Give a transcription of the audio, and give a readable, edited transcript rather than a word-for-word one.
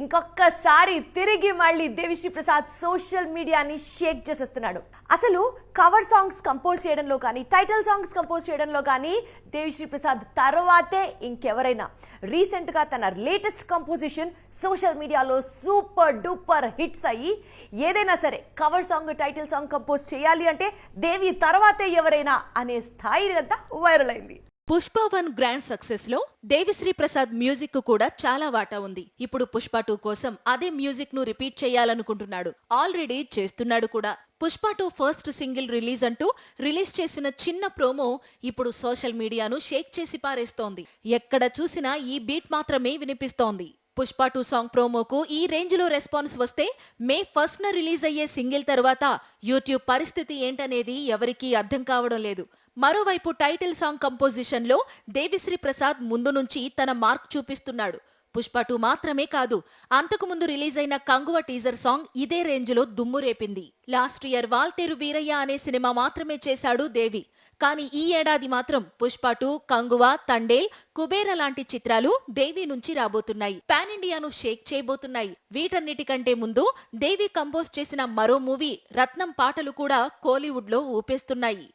ఇంకొకసారి తిరిగి మళ్ళీ దేవిశ్రీ ప్రసాద్ సోషల్ మీడియాని షేక్ చేసేస్తున్నాడు. అసలు కవర్ సాంగ్స్ కంపోజ్ చేయడంలో కానీ టైటిల్ సాంగ్స్ కంపోజ్ చేయడంలో కానీ దేవిశ్రీ ప్రసాద్ తర్వాతే ఇంకెవరైనా. రీసెంట్గా తన లేటెస్ట్ కంపోజిషన్ సోషల్ మీడియాలో సూపర్ డూపర్ హిట్స్ అయ్యి ఏదైనా సరే cover song title song compose చేయాలి అంటే దేవి తర్వాతే ఎవరైనా అనే స్థాయి అంతా వైరల్ అయింది. పుష్ప 1 గ్రాండ్ సక్సెస్ లో దేవిశ్రీ ప్రసాద్ మ్యూజిక్ కు కూడా చాలా వాటా ఉంది. ఇప్పుడు పుష్ప 2 కోసం అదే మ్యూజిక్ ను రిపీట్ చేయాలనుకుంటున్నాడు. ఆల్రెడీ చేస్తున్నాడు కూడా. పుష్ప 2 ఫస్ట్ సింగిల్ రిలీజ్ అంటూ రిలీజ్ చేసిన చిన్న ప్రోమో ఇప్పుడు సోషల్ మీడియాను షేక్ చేసి పారేస్తోంది. ఎక్కడ చూసినా ఈ బీట్ మాత్రమే వినిపిస్తోంది. పుష్ప 2 సాంగ్ ప్రోమోకు ఈ రేంజ్ లో రెస్పాన్స్ వస్తే మే 1న రిలీజ్ అయ్యే సింగిల్ తర్వాత యూట్యూబ్ పరిస్థితి ఏంటనేది ఎవరికీ అర్థం కావడం లేదు. మరోవైపు టైటిల్ సాంగ్ కంపోజిషన్ లో దేవిశ్రీ ప్రసాద్ ముందు నుంచి తన మార్క్ చూపిస్తున్నాడు. పుష్ప 2 మాత్రమే కాదు, అంతకు ముందు రిలీజ్ అయిన కంగువ టీజర్ సాంగ్ ఇదే రేంజ్ లో దుమ్ము రేపింది. లాస్ట్ ఇయర్ వాల్తేరు వీరయ్య అనే సినిమా మాత్రమే చేశాడు దేవి. కానీ ఈ ఏడాది మాత్రం పుష్ప 2, కంగువ, తండేల్, కుబేర లాంటి చిత్రాలు దేవి నుంచి రాబోతున్నాయి. పాన్ ఇండియాను షేక్ చేయబోతున్నాయి. వీటన్నిటికంటే ముందు దేవి కంపోజ్ చేసిన మరో మూవీ రత్నం పాటలు కూడా కోలీవుడ్ లో ఊపేస్తున్నాయి.